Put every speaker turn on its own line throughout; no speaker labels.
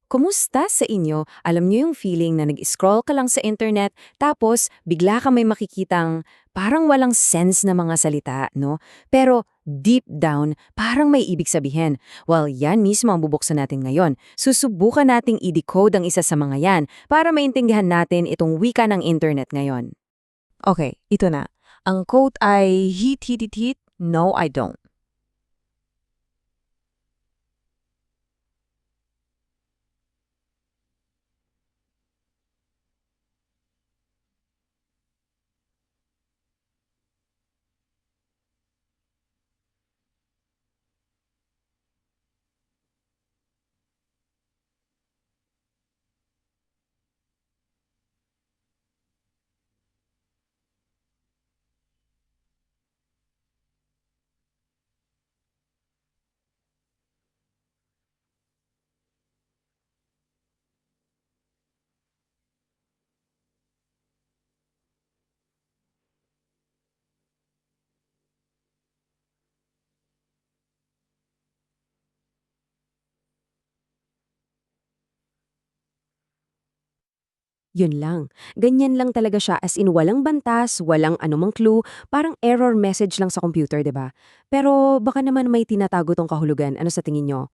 Kumusta sa inyo? Alam niyo yung feeling na nag-scroll ka lang sa internet tapos bigla ka may makikitang parang walang sense na mga salita, no? Pero deep down, parang may ibig sabihin. Well, yan mismo ang bubuksan natin ngayon. Susubukan nating i-decode ang isa sa mga yan para maintindihan natin itong wika ng internet ngayon.
Okay, ito na. Ang quote ay hit, hit, hit, hit. No, I don't.
Yun lang. Ganyan lang talaga siya as in walang bantas, walang anumang clue, parang error message lang sa computer, 'di ba? Pero baka naman may tinatago tong kahulugan. Ano sa tingin nyo?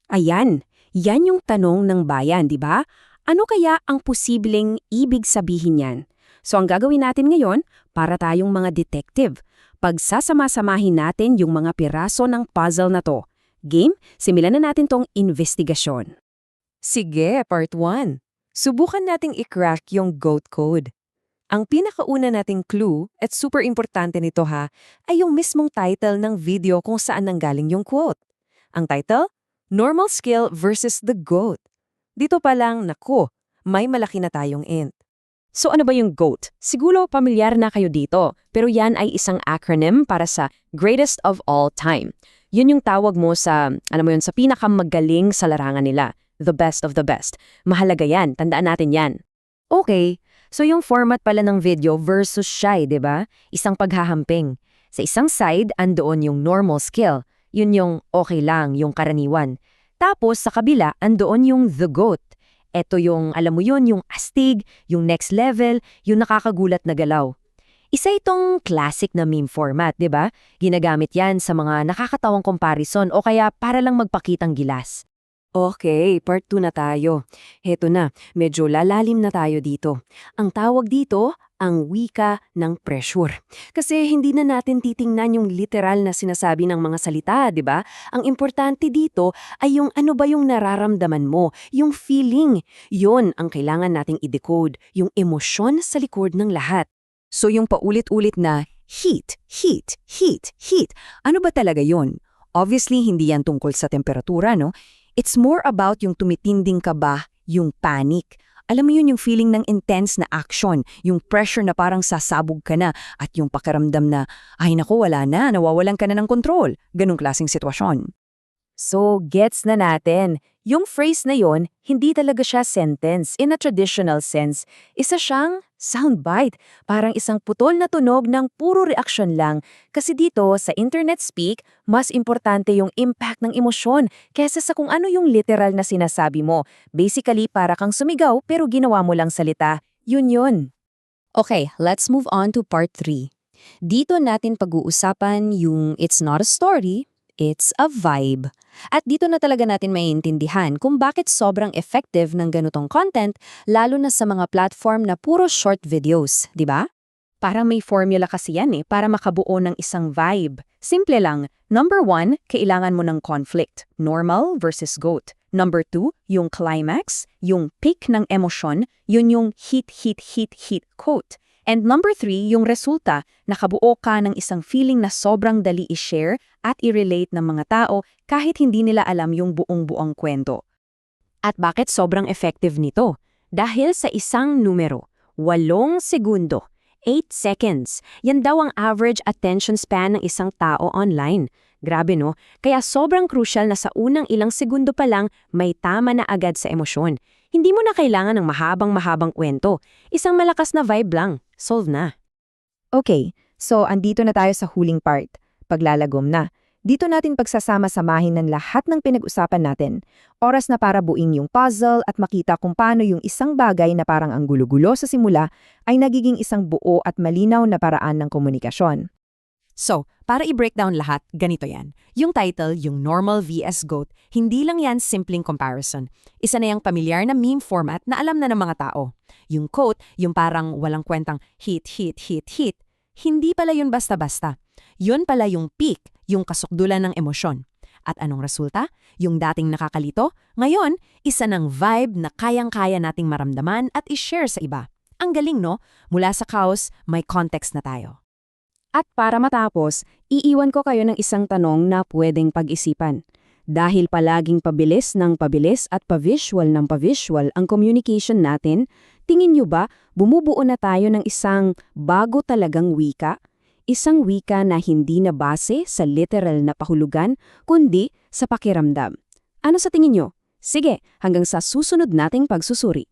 Ayan, yan yung tanong ng bayan, di ba? Ano kaya ang posibleng ibig sabihin yan? So ang gagawin natin ngayon, para tayong mga detective, pagsasama-samahin natin yung mga piraso ng puzzle na to. Game, simulan na natin tong investigasyon. Sige, part 1. Subukan nating i-crack yung GOAT code. Ang pinakauna nating clue, at super importante nito ha, ay yung mismong title ng video kung saan nanggaling yung quote. Ang title? Normal Skill versus the GOAT. Dito pa lang, naku, may malaki na tayong int. So ano ba yung GOAT? Siguro pamilyar na kayo dito, pero yan ay isang acronym para sa Greatest of All Time. Yun yung tawag mo sa, alam mo yun, sa pinakamagaling sa larangan nila. The best of the best. Mahalaga yan, tandaan natin yan. Okay, so yung format pala ng video versus shy, di ba? Isang paghahamping. Sa isang side, andoon yung normal skill. Yun yung okay lang, yung karaniwan. Tapos sa kabila, andoon yung the GOAT. Ito yung, alam mo yun, yung astig, yung next level, yung nakakagulat na galaw. Isa itong classic na meme format, di ba? Ginagamit yan sa mga nakakatawang comparison o kaya para lang magpakitang gilas. Okay, part 2 na tayo. Heto na, medyo lalalim na tayo dito. Ang tawag dito, ang wika ng pressure. Kasi hindi na natin titingnan yung literal na sinasabi ng mga salita, di ba? Ang importante dito ay yung ano ba yung nararamdaman mo, yung feeling. Yon ang kailangan nating i-decode, yung emosyon sa likod ng lahat. So yung paulit-ulit na heat, heat, heat, heat, ano ba talaga yon? Obviously, hindi yan tungkol sa temperatura, no? It's more about yung tumitinding kaba, yung panic. Alam mo yun yung feeling ng intense na action, yung pressure na parang sasabog ka na at yung pakiramdam na, ay naku wala na, nawawalan ka na ng kontrol. Ganong klaseng sitwasyon. So, gets na natin. Yung phrase na yon, hindi talaga siya sentence in a traditional sense. Isa siyang soundbite, parang isang putol na tunog ng puro reaksyon lang. Kasi dito, sa internet speak, mas importante yung impact ng emosyon kesa sa kung ano yung literal na sinasabi mo. Basically, para kang sumigaw pero ginawa mo lang salita. Yun yun. Okay, let's move on to part 3. Dito natin pag-uusapan yung it's not a story, it's a vibe. At dito na talaga natin maiintindihan kung bakit sobrang effective ng ganitong content lalo na sa mga platform na puro short videos, di ba? Parang may formula kasi yan para makabuo ng isang vibe. Simple lang. Number 1, kailangan mo ng conflict. Normal versus GOAT. Number 2, yung climax, yung peak ng emosyon, yun yung hit, hit, hit, hit quote. And number 3, yung resulta, nakabuo ka ng isang feeling na sobrang dali i-share at i-relate ng mga tao kahit hindi nila alam yung buong-buong kwento. At bakit sobrang effective nito? Dahil sa isang numero, 8 segundo, 8 seconds. Yan daw ang average attention span ng isang tao online. Grabe no? Kaya sobrang crucial na sa unang ilang segundo pa lang may tama na agad sa emosyon. Hindi mo na kailangan ng mahabang-mahabang kwento. Isang malakas na vibe lang. Solve na. Okay, so andito na tayo sa huling part. Paglalagom na.
Dito natin pagsasama-samahin ng lahat ng pinag-usapan natin. Oras na para buuin yung puzzle at makita kung paano yung isang bagay na parang ang gulo-gulo sa simula ay nagiging isang buo at malinaw na paraan ng komunikasyon.
So, para i-breakdown lahat, ganito yan. Yung title, yung normal vs GOAT, hindi lang yan simpleng comparison. Isa na yung pamilyar na meme format na alam na ng mga tao. Yung quote, yung parang walang kwentang hit, hit, hit, hit, hindi pala yun basta-basta. Yun pala yung peak, yung kasukdulan ng emosyon. At anong resulta? Yung dating nakakalito, ngayon, isa ng vibe na kayang-kaya nating maramdaman at i-share sa iba. Ang galing, no? Mula sa chaos, may context na tayo.
At para matapos, iiwan ko kayo ng isang tanong na pwedeng pag-isipan. Dahil palaging pabilis ng pabilis at pa-visual ng pa-visual ang communication natin, tingin nyo ba bumubuo na tayo ng isang bago talagang wika? Isang wika na hindi na base sa literal na pahulugan, kundi sa pakiramdam. Ano sa tingin nyo? Sige, hanggang sa susunod nating pagsusuri.